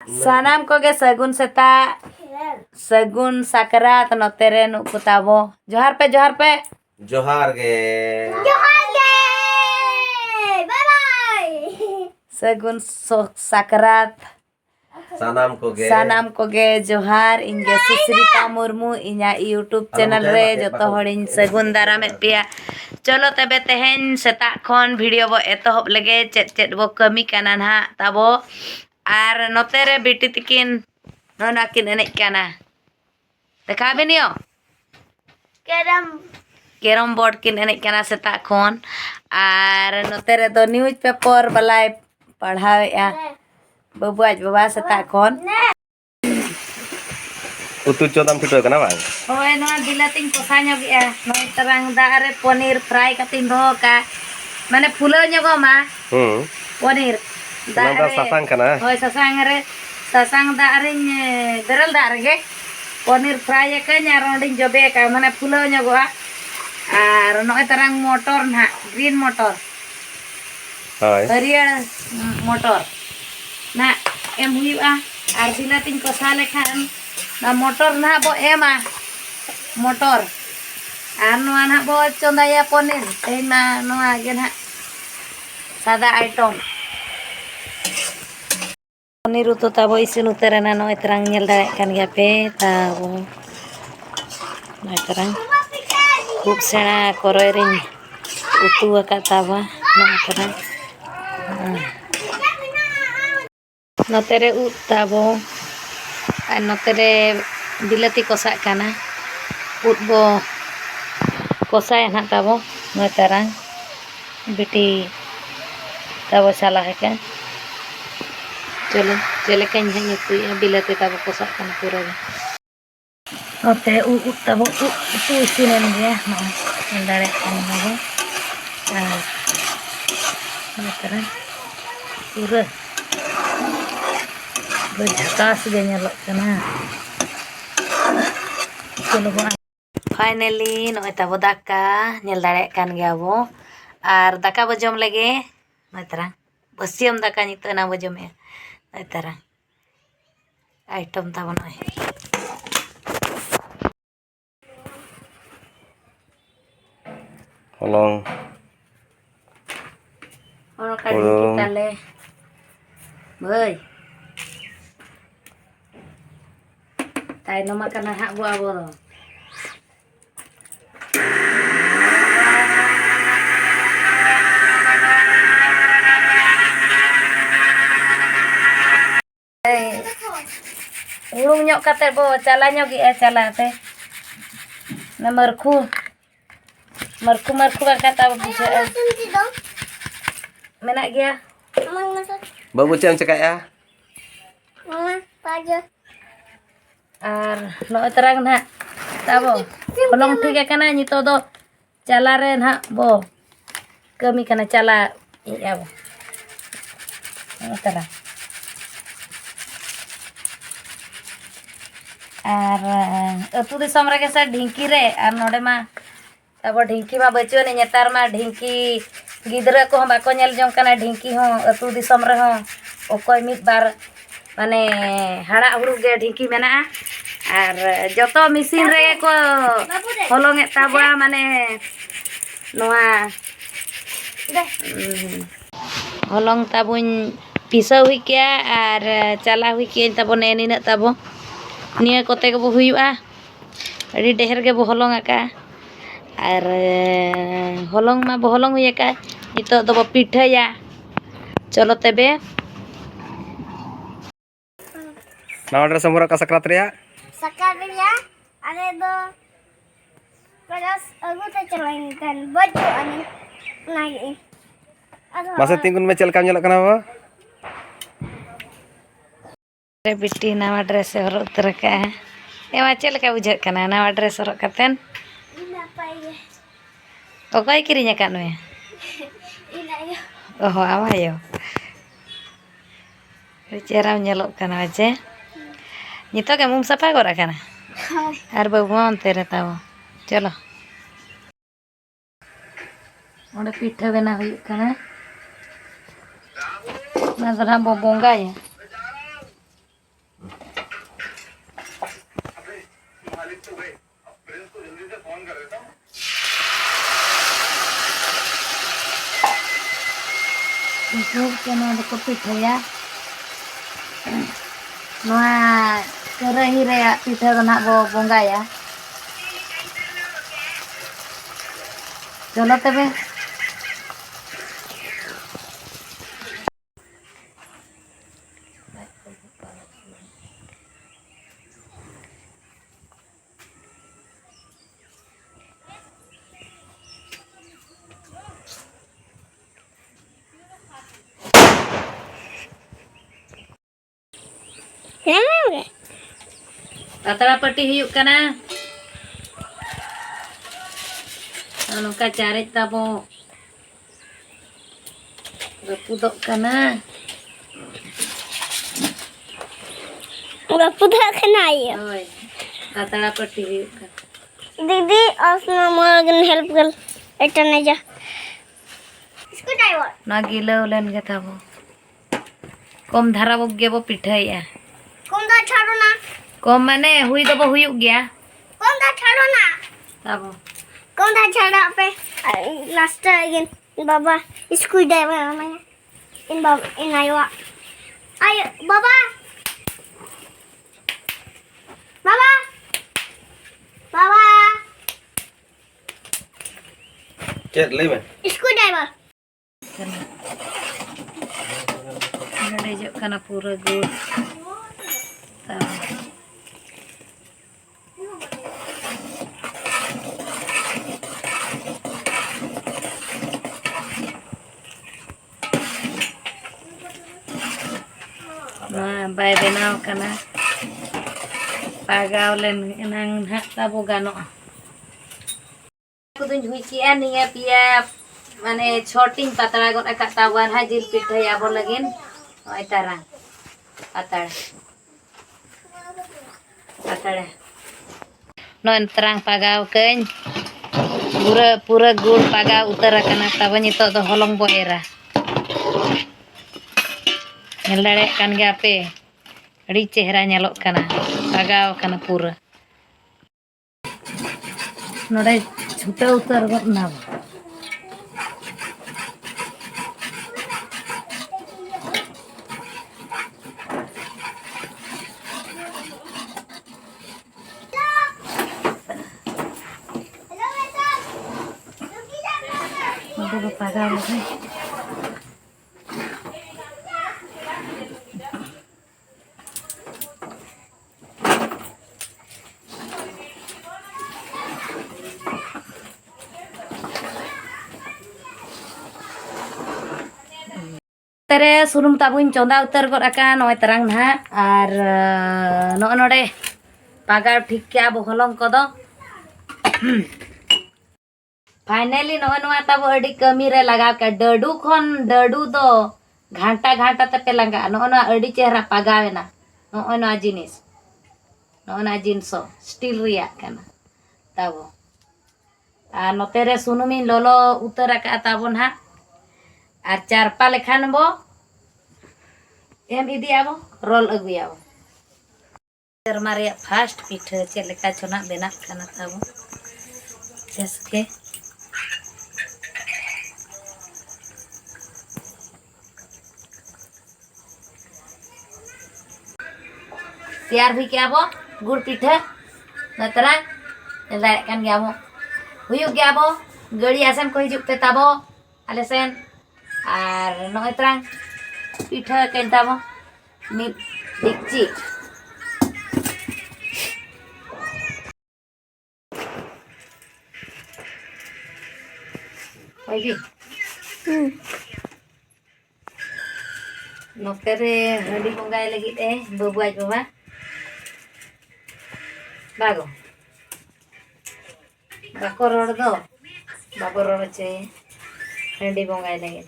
Sanam koge sagun seta sagun sakrat notere nuku tabo. Johar pe johar pe. Johar ge. Johar ge. Bye bye. Sagun sakrat. Sanam koge johar inge Susrita Murmu inya YouTube channel re joto horin sagun daram pia. Cholo tebe tehen seta khon video bo etohop lege chet bo kami kana ha tabo. Ar notere biti tikin nonakin enek kana. Dekha benio. Kerom board kin enek kana seta khon. Ar notere do newspaper balai padhaw ya. Babu aj baba seta khon. Utu chodam pito kana bang. Hoy no dilating kosanyo ya. Noi terang dare ponir fry katin doho ka. Mane fulo nyogo ma. Ponir. Nanda sasang kana. Hoy sasang re. Sasang daring beral dar ge. Ponir fry ka nyaronding jobe ka mane fulo nyogo a. Ar noi terang motor na green motor. Hoy. Hariya motor. Na em huyua ar dilating kosale kan. Na motor na bo ema motor anu anak bo condaya ponir tema no agen ha sada item ponir utu tabo isin uterana no terang nyel dare kan gya pe tabo no terang खूब सेना करोरिन उतु का तबा no terang no tere utabo notere bilati kosak kana utbo kosai na tabo no terang biti tabo salah kan cholo chele kan hanya tu bilati tabo kosak kan pura note tabo tu isinan dia no ndare kan tabo no terang pura berjakas dia nyelok kana. Finally no tabo daka nyel dare kan gabo ar daka bo jom lege no terang bosiam daka nyito na bo jom ya no terang item tabo no Holong ono kali kita le boy tay no makan hak bu abo ro urung nyok kate bo cala nyok cala te na marku kata bisa menak gia Babu cem cekak ya. Mama pagi ar no terang na tabo kolong ठीक kana nyito do cala re na bo kami kana cala ya bo terang ar atu disam re ke sa ढिंकी re ar node ma tabo ढिंकी ma bacho ne nyetar ma ढिंकी gidra ko bako nyel jong kana ढिंकी ho atu disam re ho okoy mit bar mane hara huru ge ढिंकी mena ar joto mesin re ko holong taba mane noa holong tabun pisau hikia ar cala hikia tabo neni na tabo nia kote ke bo huyua adi deher ge bo holong aka ar holong ma bo holong huyaka ito do bo pitha ya cholo tebe Nama dress samura ka sakrat reya. Sakrat ya ada do kelas aku tak celengkan baju ani naik Masa tinggun me chel kam nyelok kana ba. रे बिट्टी नवा dress हरो उतर का है एमा चल का बुझ kana नवा ड्रेस हरो katen okoy kirinya kan we oh awa yo Bicara nyelok kana aja nito ke mum sapa gora kana ar babu onte re tao chalo ode pitha bena hui kana น่าจะทำบงบงได้ Gugur ke no de pitha ya. Noa kerahi re pitha do nak bo bonga ya. Cholo tebe. Patara pati hiuk kana. Nongka cari tabo. Repudok kana. Repudok kana ya. Oi. Patara pati hiuk kana. Didi asna morgan help gal. Eta naja. इसको driver ना गिला उलन के तबो. Kom dhara bo ge bo pitha ya. कौन दा छाड़ो ना Kom mane hui do bo huyuk gya. कौन दा छाड़ो ना Tabo. कौन दा छाड़ा पे लास्ट अगेन बाबा स्कूल ड्राइवर हमारे इन बाबा इन आयो बाबा बाबा बाबा Cek lagi mah. School driver Nade jok kana pura good. Tabo. Nah, bay benaw kana. Pagaw len nang hak tabo gano. Kuduñ hui ki aniya pia mane छोटिंग patara got akat tawan hajil pitha ya bo lagin. Oi tarang. Patara. No terang pagaw keun. Pura gul pagaw utara kana tabo nito do holong bo era. Nyelare kan ge ape. Adi chehra nyalok kana. Pagaw kana pura. Node chuta utar got na. Node pagaw lagi. Tere sunum tabuin chonda utar got akan noy terang na ar no node pagar thik kya bo holong kodo. Finally no tabu adi kami re lagaw ka dadu khon dadu do घंटा te pelanga no adi chehra pagawena no jinis no jinso steel riya kana tabo ar notere sunumin lolo utar aka tabon ha ar charpa lekhan bo em idi abo roll aguyabo serma reya first pitha cheleka chona benak kana tabo jaske तैयार हुई क्या बो गुड़ पिठा नतरा like kan गया बो huyuk gya bo gari asen ko hijuk te tabo alesen ar noy trang pitha ken tabo ni dikci Oye. Noktere handi bonggai lagi berbuat rumah. Bago. Bako ror do. Bako ror cuy. Handi bonggai lagi